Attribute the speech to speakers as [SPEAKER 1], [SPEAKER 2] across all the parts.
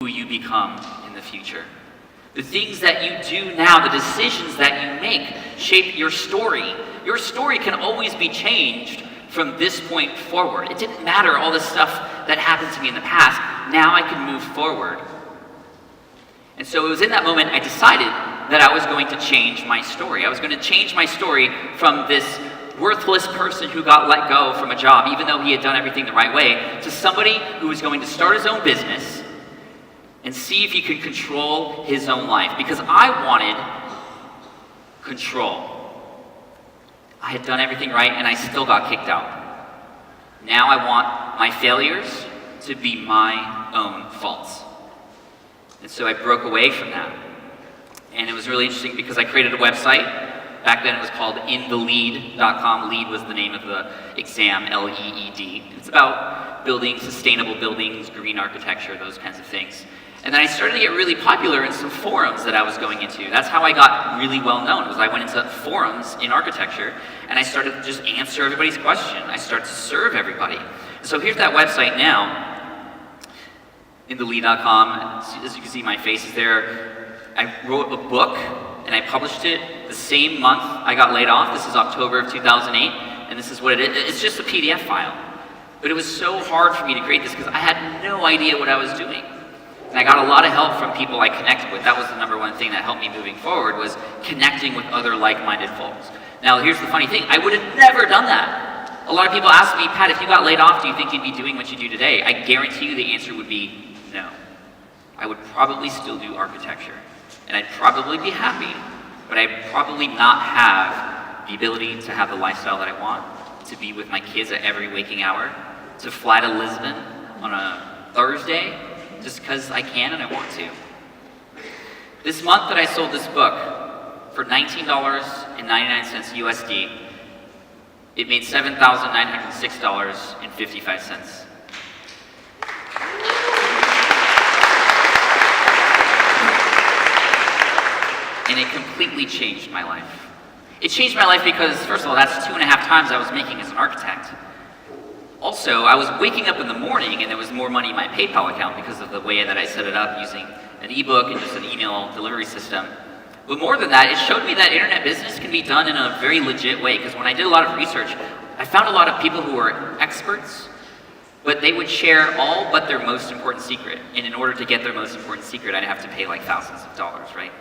[SPEAKER 1] who you become in the future. The things that you do now, the decisions that you make, shape your story. Your story can always be changed from this point forward. It didn't matter all the stuff that happened to me in the past. Now I can move forward. And so it was in that moment I decided that I was going to change my story. I was going to change my story from this worthless person who got let go from a job, even though he had done everything the right way, to somebody who was going to start his own business and see if he could control his own life. Because I wanted control. I had done everything right and I still got kicked out. Now I want my failures to be my own faults. And so I broke away from that. And it was really interesting because I created a website. Back then it was called inthelead.com. LEED was the name of the exam, L-E-E-D. It's about building sustainable buildings, green architecture, those kinds of things. And then I started to get really popular in some forums that I was going into. That's how I got really well known, was I went into forums in architecture and I started to just answer everybody's question. I started to serve everybody. So here's that website now, inthelead.com. As you can see, my face is there. I wrote a book and I published it the same month I got laid off. This is October of 2008, and this is what it is. It's just a PDF file. But it was so hard for me to create this because I had no idea what I was doing. And I got a lot of help from people I connected with. That was the number one thing that helped me moving forward, was connecting with other like-minded folks. Now, here's the funny thing. I would have never done that. A lot of people ask me, Pat, if you got laid off, do you think you'd be doing what you do today? I guarantee you the answer would be no. I would probably still do architecture. And I'd probably be happy, but I'd probably not have the ability to have the lifestyle that I want, to be with my kids at every waking hour, to fly to Lisbon on a Thursday, just because I can and I want to. This month that I sold this book for $19.99 USD, it made $7,906.55. And it completely changed my life. It changed my life because, first of all, that's 2.5 times I was making as an architect. Also, I was waking up in the morning and there was more money in my PayPal account because of the way that I set it up using an ebook and just an email delivery system. But more than that, it showed me that internet business can be done in a very legit way, because when I did a lot of research, I found a lot of people who were experts, but they would share all but their most important secret. And in order to get their most important secret, I'd have to pay like thousands of dollars, right?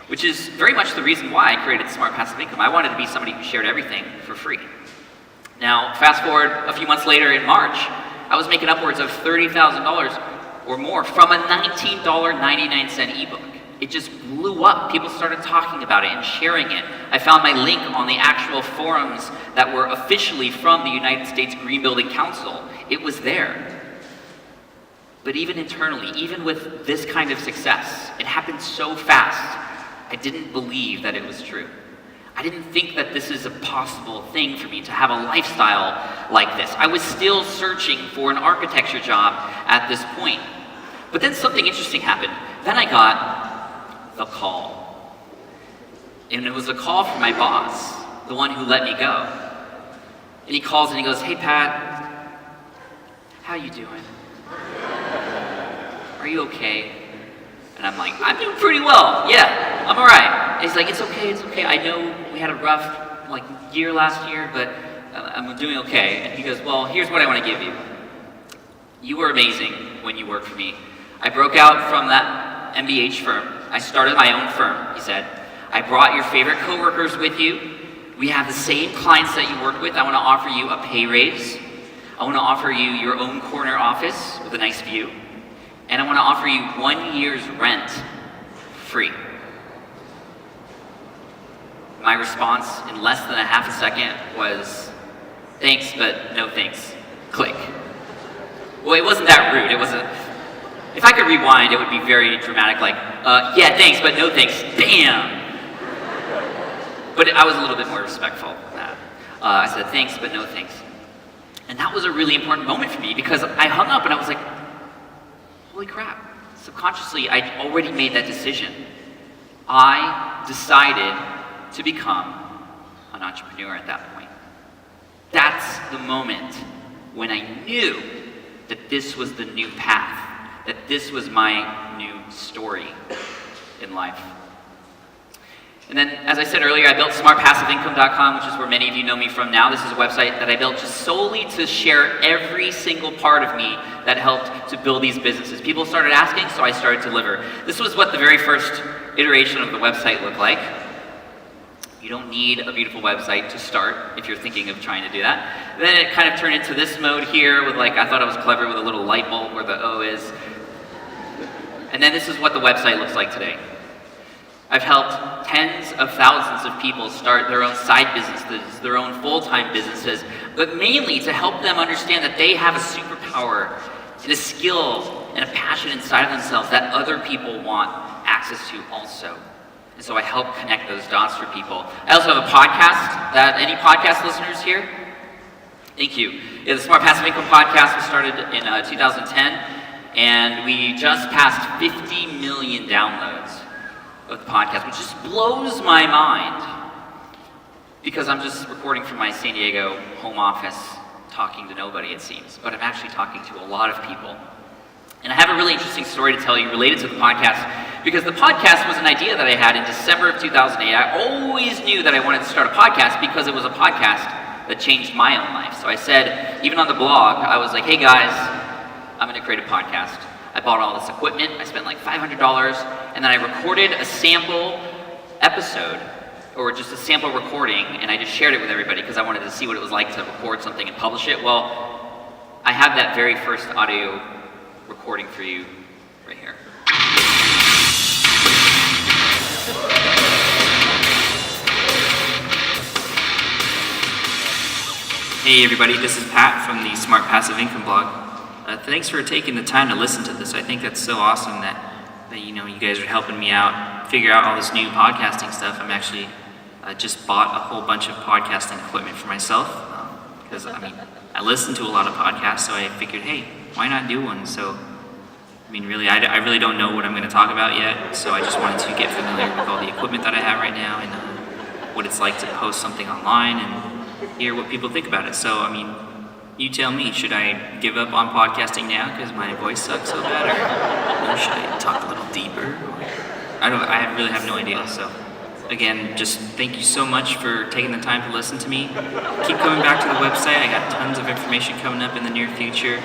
[SPEAKER 1] Which is very much the reason why I created Smart Passive Income. I wanted to be somebody who shared everything for free. Now, fast forward a few months later in March, I was making upwards of $30,000 or more from a $19.99 ebook. It just blew up. People started talking about it and sharing it. I found my link on the actual forums that were officially from the United States Green Building Council. It was there. But even internally, even with this kind of success, it happened so fast, I didn't believe that it was true. I didn't think that this is a possible thing for me to have a lifestyle like this. I was still searching for an architecture job at this point. But then something interesting happened. Then I got the call. And it was a call from my boss, the one who let me go. And he calls and he goes, "Hey Pat, how you doing? Are you okay?" And I'm like, "I'm doing pretty well. Yeah, I'm all right." And he's like, it's okay. I know we had a rough year last year, but I'm doing okay." And he goes, "Well, here's what I want to give you. You were amazing when you worked for me. I broke out from that MBH firm. I started my own firm," he said. "I brought your favorite coworkers with you. We have the same clients that you work with. I want to offer you a pay raise. I want to offer you your own corner office with a nice view. And I want to offer you 1 year's rent free." My response in less than a half a second was, "Thanks, but no thanks." Click. Well, it wasn't that rude. It wasn't. If I could rewind, it would be very dramatic, like, "Yeah, thanks, but no thanks." Bam! But I was a little bit more respectful than that. I said, "Thanks, but no thanks." And that was a really important moment for me, because I hung up and I was like, holy crap. Subconsciously, I'd already made that decision. I decided to become an entrepreneur at that point. That's the moment when I knew that this was the new path, that this was my new story in life. And then, as I said earlier, I built smartpassiveincome.com, which is where many of you know me from now. This is a website that I built just solely to share every single part of me that helped to build these businesses. People started asking, so I started to deliver. This was what the very first iteration of the website looked like. You don't need a beautiful website to start if you're thinking of trying to do that. Then it kind of turned into this mode here with I thought I was clever with a little light bulb where the O is. And then this is what the website looks like today. I've helped tens of thousands of people start their own side businesses, their own full-time businesses, but mainly to help them understand that they have a superpower and a skill and a passion inside of themselves that other people want access to also. And so I help connect those dots for people. I also have a podcast. Any podcast listeners here? Thank you. Yeah, the Smart Passive Income podcast was started in 2010, and we just passed 50 million downloads of the podcast, which just blows my mind because I'm just recording from my San Diego home office talking to nobody, it seems, but I'm actually talking to a lot of people. And I have a really interesting story to tell you related to the podcast because the podcast was an idea that I had in December of 2008. I always knew that I wanted to start a podcast because it was a podcast that changed my own life. So I said, even on the blog, I was like, hey guys, I'm going to create a podcast. I bought all this equipment, I spent like $500, and then I recorded a sample episode, or just a sample recording, and I just shared it with everybody because I wanted to see what it was like to record something and publish it. Well, I have that very first audio recording for you right here.
[SPEAKER 2] Hey everybody, this is Pat from the Smart Passive Income blog. Thanks for taking the time to listen to this. I think that's so awesome that you guys are helping me out figure out all this new podcasting stuff. I'm actually just bought a whole bunch of podcasting equipment for myself because I listen to a lot of podcasts, so I figured, hey, why not do one? So really, I really don't know what I'm going to talk about yet, so I just wanted to get familiar with all the equipment that I have right now and what it's like to post something online and hear what people think about it. So you tell me, should I give up on podcasting now because my voice sucks so bad, or should I talk a little deeper? I really have no idea. So again, just thank you so much for taking the time to listen to me. Keep coming back to the website. I got tons of information coming up in the near future.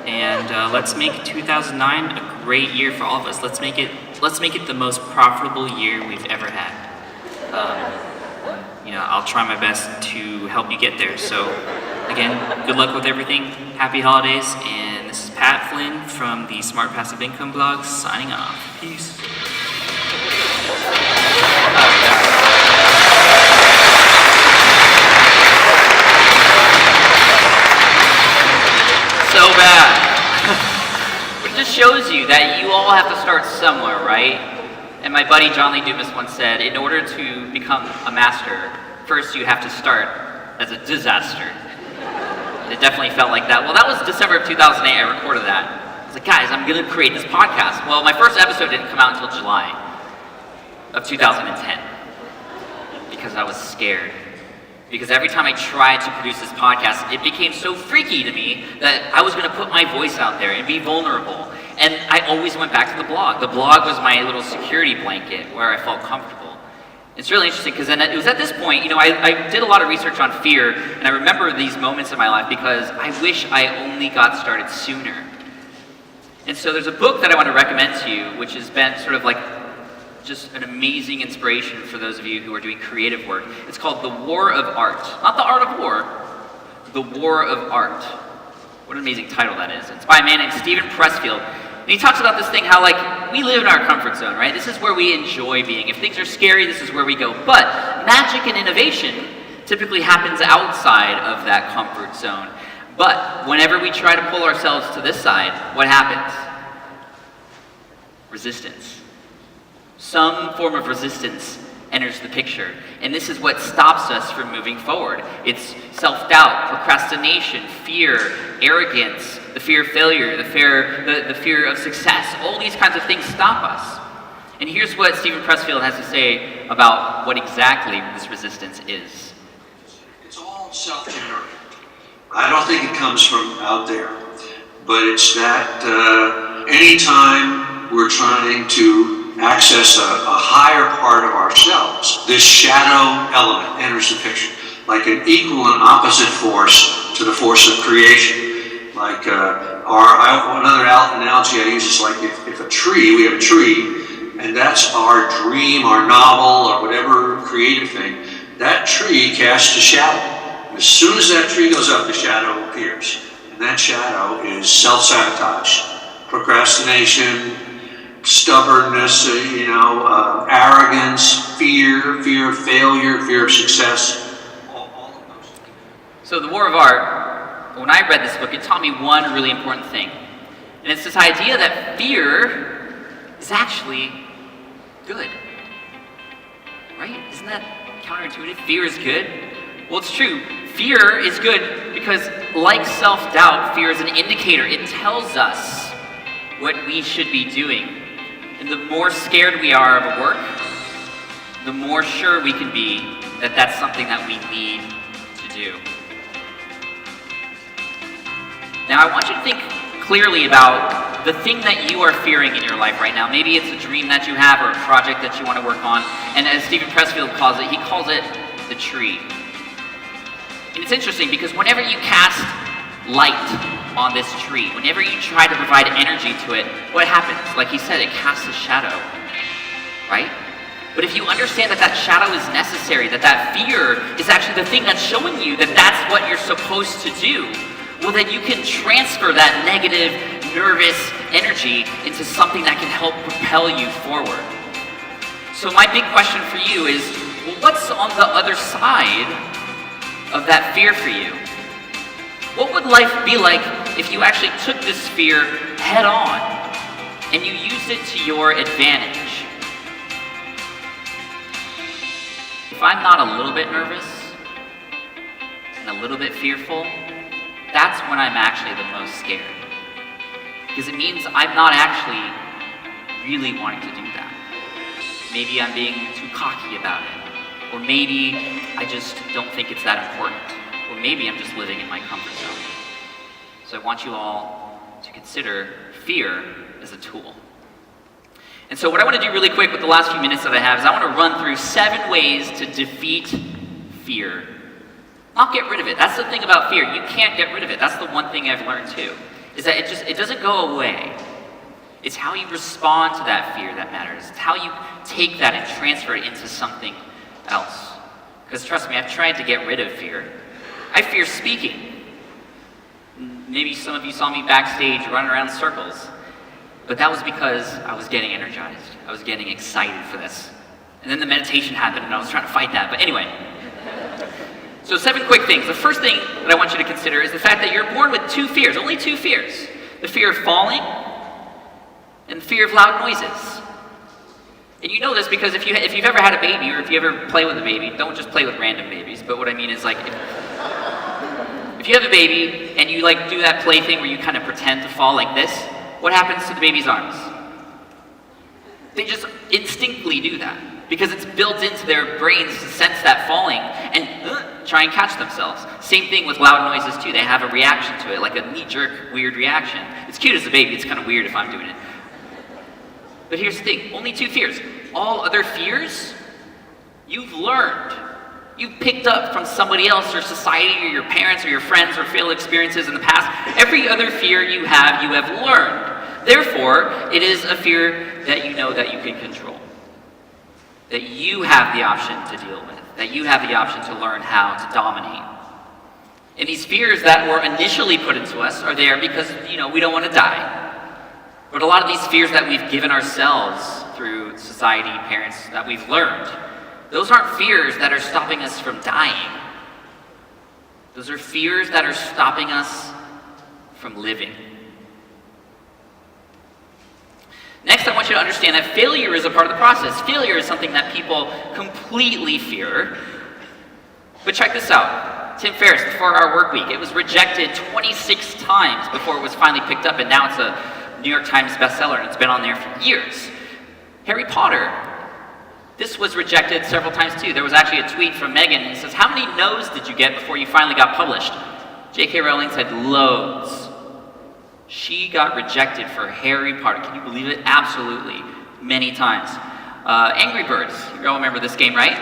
[SPEAKER 2] And let's make 2009 a great year for all of us. Let's make it the most profitable year we've ever had. I'll try my best to help you get there. So again, good luck with everything. Happy holidays. And this is Pat Flynn from the Smart Passive Income blog signing off. Peace.
[SPEAKER 1] So bad. But it just shows you that you all have to start somewhere, right? And my buddy John Lee Dumas once said, in order to become a master, first you have to start as a disaster. And it definitely felt like that. Well, that was December of 2008, I recorded that. I was like, guys, I'm gonna create this podcast. Well, my first episode didn't come out until July of 2010 because I was scared. Because every time I tried to produce this podcast, it became so freaky to me that I was gonna put my voice out there and be vulnerable. And I always went back to the blog. The blog was my little security blanket where I felt comfortable. It's really interesting because then it was at this point, I did a lot of research on fear, and I remember these moments in my life because I wish I only got started sooner. And so there's a book that I want to recommend to you, which has been sort of like just an amazing inspiration for those of you who are doing creative work. It's called The War of Art. Not the art of war, The War of Art. What an amazing title that is. It's by a man named Steven Pressfield. And he talks about this thing, how we live in our comfort zone, right? This is where we enjoy being. If things are scary, this is where we go. But magic and innovation typically happens outside of that comfort zone. But whenever we try to pull ourselves to this side, what happens? Resistance. Some form of resistance enters the picture. And this is what stops us from moving forward. It's self-doubt, procrastination, fear, arrogance, the fear of failure, the fear of success. All these kinds of things stop us. And here's what Steven Pressfield has to say about what exactly this resistance is.
[SPEAKER 3] It's all self-generated. I don't think it comes from out there, but it's that anytime we're trying to access a higher part of ourselves, this shadow element enters the picture, like an equal and opposite force to the force of creation. Like another analogy I use is like if a tree, we have a tree, and that's our dream, our novel, or whatever creative thing, that tree casts a shadow. And as soon as that tree goes up, the shadow appears. And that shadow is self-sabotage, procrastination, stubbornness, arrogance, fear of failure, fear of success, all of those things.
[SPEAKER 1] So The War of Art, when I read this book, it taught me one really important thing. And it's this idea that fear is actually good. Right? Isn't that counterintuitive? Fear is good? Well, it's true. Fear is good because, like self-doubt, fear is an indicator. It tells us what we should be doing. And the more scared we are of a work, the more sure we can be that that's something that we need to do. Now, I want you to think clearly about the thing that you are fearing in your life right now. Maybe it's a dream that you have or a project that you want to work on. And as Stephen Pressfield calls it, he calls it the tree. And it's interesting because whenever you cast light on this tree, whenever you try to provide energy to it, what happens? Like he said, it casts a shadow, right? But if you understand that that shadow is necessary, that that fear is actually the thing that's showing you that that's what you're supposed to do, well, then you can transfer that negative, nervous energy into something that can help propel you forward. So my big question for you is, well, what's on the other side of that fear for you? What would life be like if you actually took this fear head on and you used it to your advantage? If I'm not a little bit nervous and a little bit fearful, that's when I'm actually the most scared. Because it means I'm not actually really wanting to do that. Maybe I'm being too cocky about it. Or maybe I just don't think it's that important. Or maybe I'm just living in my comfort zone. So I want you all to consider fear as a tool. And so what I want to do really quick with the last few minutes that I have is I want to run through 7 ways to defeat fear. Not get rid of it. That's the thing about fear. You can't get rid of it. That's the one thing I've learned too. Is that it doesn't go away. It's how you respond to that fear that matters. It's how you take that and transfer it into something else. Because trust me, I've tried to get rid of fear. I fear speaking. Maybe some of you saw me backstage running around in circles. But that was because I was getting energized. I was getting excited for this. And then the meditation happened and I was trying to fight that. But anyway. So 7 quick things. The first thing that I want you to consider is the fact that you're born with 2 fears, only 2 fears. The fear of falling and the fear of loud noises. And you know this because if you've ever had a baby or if you ever play with a baby, don't just play with random babies, but what I mean is like, if you have a baby and you like do that play thing where you kind of pretend to fall like this, what happens to the baby's arms? They just instinctively do that because it's built into their brains to sense that falling and try and catch themselves. Same thing with loud noises too. They have a reaction to it, like a knee-jerk, weird reaction. It's cute as a baby. It's kind of weird if I'm doing it. But here's the thing, only 2 fears. All other fears, you've learned. You've picked up from somebody else or society or your parents or your friends or failed experiences in the past. Every other fear you have learned. Therefore, it is a fear that you know that you can control. That you have the option to deal with. That you have the option to learn how to dominate. And these fears that were initially put into us are there because, we don't want to die. But a lot of these fears that we've given ourselves through society, parents, that we've learned, those aren't fears that are stopping us from dying. Those are fears that are stopping us from living. Next, I want you to understand that failure is a part of the process. Failure is something that people completely fear. But check this out. Tim Ferriss, the 4-Hour Work Week, it was rejected 26 times before it was finally picked up, and now it's a New York Times bestseller, and it's been on there for years. Harry Potter, this was rejected several times too. There was actually a tweet from Megan, and it says, how many no's did you get before you finally got published? J.K. Rowling said loads. She got rejected for Harry Potter. Can you believe it? Absolutely. Many times. Angry Birds. You all remember this game, right?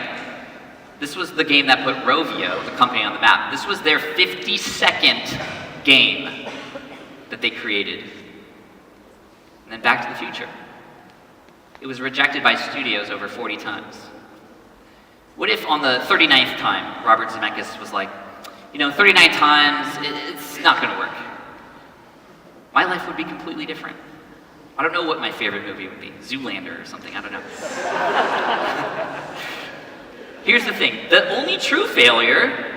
[SPEAKER 1] This was the game that put Rovio, the company, on the map. This was their 52nd game that they created. And then Back to the Future. It was rejected by studios over 40 times. What if on the 39th time, Robert Zemeckis was like, 39 times, it's not going to work. My life would be completely different. I don't know what my favorite movie would be. Zoolander or something, I don't know. Here's the thing, the only true failure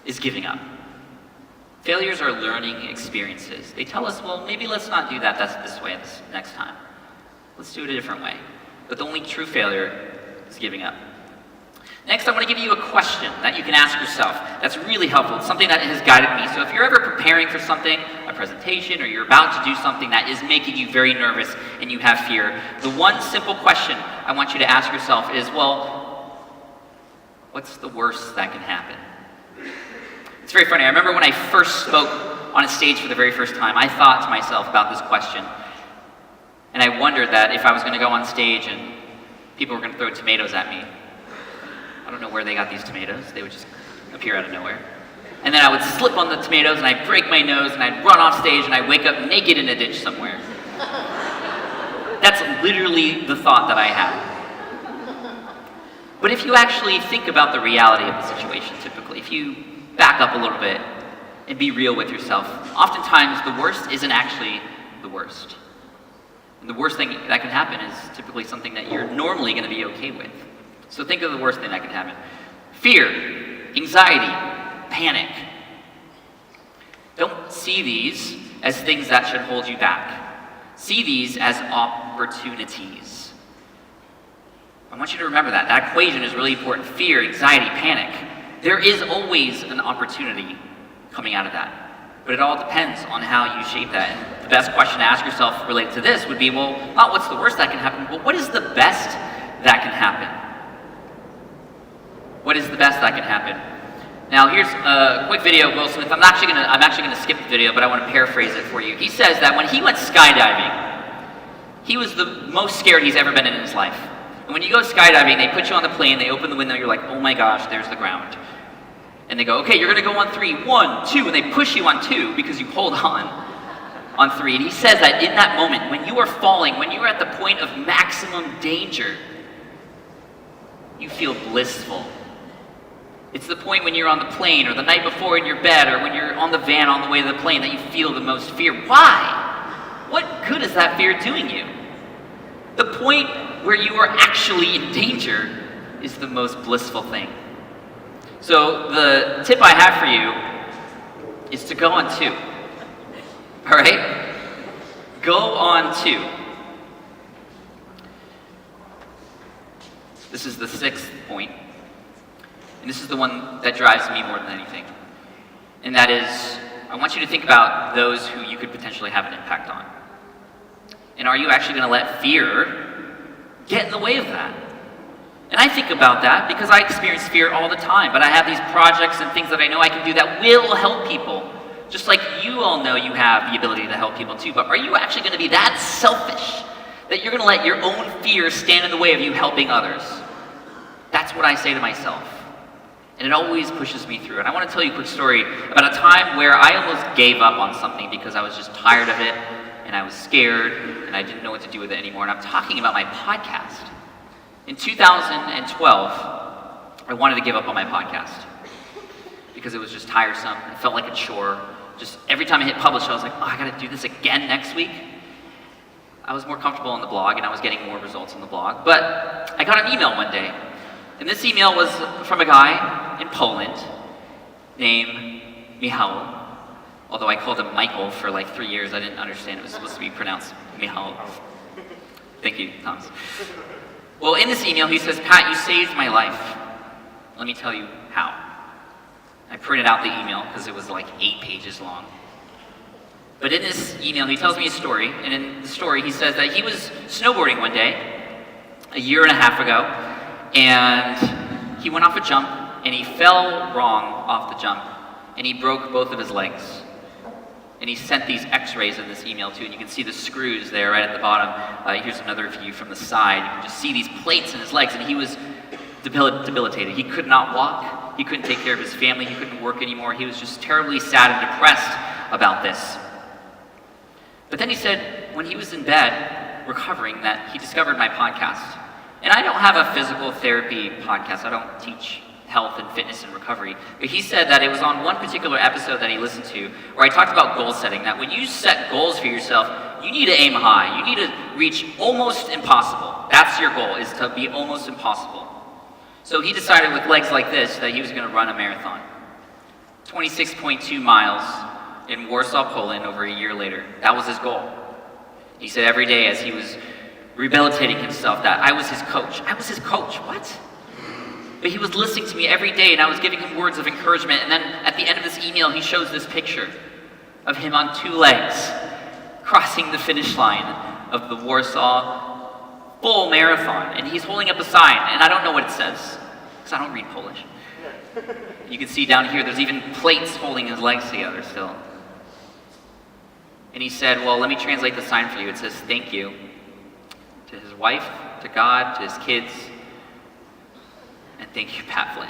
[SPEAKER 1] is giving up. Failures are learning experiences. They tell us, well, maybe let's not do that this way this next time. Let's do it a different way. But the only true failure is giving up. Next, I want to give you a question that you can ask yourself that's really helpful. It's something that has guided me. So if you're ever preparing for something, a presentation, or you're about to do something that is making you very nervous and you have fear, the one simple question I want you to ask yourself is, well, what's the worst that can happen? It's very funny. I remember when I first spoke on a stage for the very first time, I thought to myself about this question. And I wondered that if I was going to go on stage and people were going to throw tomatoes at me, I don't know where they got these tomatoes. They would just appear out of nowhere. And then I would slip on the tomatoes and I'd break my nose and I'd run off stage and I'd wake up naked in a ditch somewhere. That's literally the thought that I had. But if you actually think about the reality of the situation, typically, if you back up a little bit and be real with yourself, oftentimes the worst isn't actually the worst. And the worst thing that can happen is typically something that you're normally going to be okay with. So think of the worst thing that can happen. Fear, anxiety, panic. Don't see these as things that should hold you back. See these as opportunities. I want you to remember that. That equation is really important. Fear, anxiety, panic. There is always an opportunity coming out of that. But it all depends on how you shape that. And the best question to ask yourself related to this would be, well, not what's the worst that can happen, but what is the best that can happen? What is the best that can happen? Now here's a quick video of Will Smith. I'm actually gonna skip the video, but I want to paraphrase it for you. He says that when he went skydiving, he was the most scared he's ever been in his life. And when you go skydiving, they put you on the plane, they open the window, you're like, oh my gosh, there's the ground. And they go, okay, you're gonna go on 3, 1, 2, and they push you on 2 because you hold on 3. And he says that in that moment, when you are falling, when you are at the point of maximum danger, you feel blissful. It's the point when you're on the plane, or the night before in your bed, or when you're on the van on the way to the plane that you feel the most fear. Why? What good is that fear doing you? The point where you are actually in danger is the most blissful thing. So the tip I have for you is to go on 2. All right? Go on 2. This is the 6th point. And this is the one that drives me more than anything. And that is, I want you to think about those who you could potentially have an impact on. And are you actually going to let fear get in the way of that? And I think about that because I experience fear all the time, but I have these projects and things that I know I can do that will help people. Just like you all know you have the ability to help people too, but are you actually going to be that selfish that you're going to let your own fear stand in the way of you helping others? That's what I say to myself. And it always pushes me through. And I want to tell you a quick story about a time where I almost gave up on something because I was just tired of it, and I was scared, and I didn't know what to do with it anymore. And I'm talking about my podcast. In 2012, I wanted to give up on my podcast because it was just tiresome. It felt like a chore. Just every time I hit publish, I was like, oh, I gotta do this again next week. I was more comfortable on the blog, and I was getting more results on the blog. But I got an email one day. And this email was from a guy in Poland named Michał. Although I called him Michael for like 3 years, I didn't understand it was supposed to be pronounced Michał. Thank you, Thomas. Well, in this email, he says, Pat, you saved my life. Let me tell you how. I printed out the email because it was like 8 pages long. But in this email, he tells me a story. And in the story, he says that he was snowboarding one day, a year and a half ago, and he went off a jump, and he fell wrong off the jump, and he broke both of his legs. And he sent these x-rays in this email too, and you can see the screws there right at the bottom. Here's another view from the side. You can just see these plates in his legs, and he was debilitated. He could not walk. He couldn't take care of his family. He couldn't work anymore. He was just terribly sad and depressed about this. But then he said when he was in bed recovering that he discovered my podcast. And I don't have a physical therapy podcast. I don't teach health and fitness and recovery. But he said that it was on one particular episode that he listened to where I talked about goal setting, that when you set goals for yourself, you need to aim high. You need to reach almost impossible. That's your goal, is to be almost impossible. So he decided with legs like this that he was going to run a marathon. 26.2 miles in Warsaw, Poland over a year later. That was his goal. He said every day as he was rehabilitating himself that I was his coach. I was his coach. What? But he was listening to me every day, and I was giving him words of encouragement. And then at the end of this email, he shows this picture of him on 2 legs, crossing the finish line of the Warsaw full marathon. And he's holding up a sign, and I don't know what it says, because I don't read Polish. You can see down here, there's even plates holding his legs together still. And he said, well, let me translate the sign for you. It says, thank you to his wife, to God, to his kids, and thank you, Pat Flynn.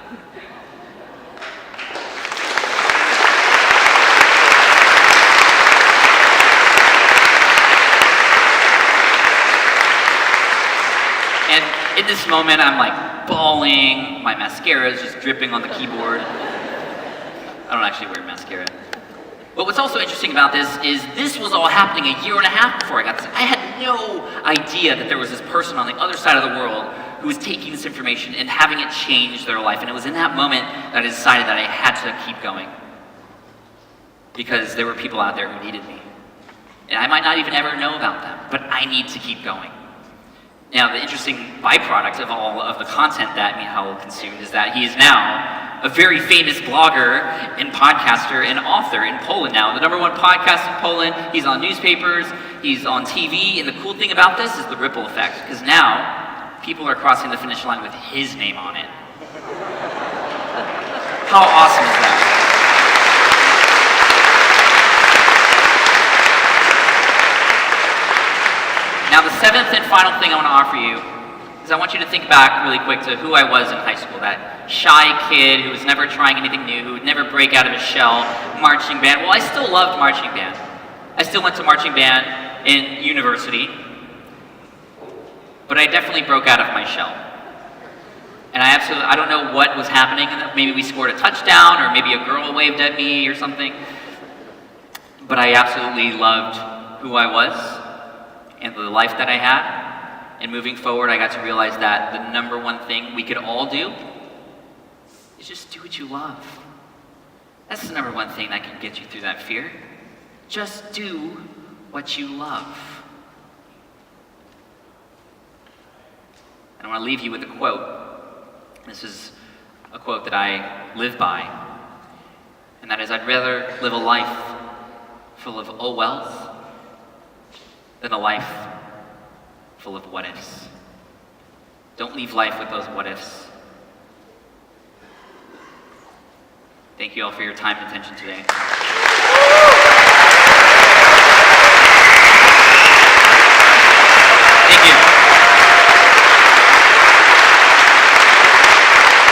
[SPEAKER 1] And in this moment, I'm like bawling. My mascara is just dripping on the keyboard. I don't actually wear mascara. But what's also interesting about this is this was all happening a year and a half before I got this. I had no idea that there was this person on the other side of the world who was taking this information and having it change their life. And it was in that moment that I decided that I had to keep going. Because there were people out there who needed me. And I might not even ever know about them, but I need to keep going. Now, the interesting byproduct of all of the content that Michał consumed is that he is now a very famous blogger and podcaster and author in Poland now. The #1 podcast in Poland. He's on newspapers, he's on TV, and the cool thing about this is the ripple effect, because now people are crossing the finish line with his name on it. How awesome is that? Now, the 7th and final thing I want to offer you is I want you to think back really quick to who I was in high school, that shy kid who was never trying anything new, who would never break out of his shell, marching band. Well, I still loved marching band. I still went to marching band in university, but I definitely broke out of my shell. And I don't know what was happening. Maybe we scored a touchdown, or maybe a girl waved at me or something. But I absolutely loved who I was and the life that I had. And moving forward, I got to realize that the #1 thing we could all do is just do what you love. That's the #1 thing that can get you through that fear. Just do what you love. And I want to leave you with a quote. This is a quote that I live by. And that is, I'd rather live a life full of oh wells than a life full of what ifs. Don't leave life with those what ifs. Thank you all for your time and attention today.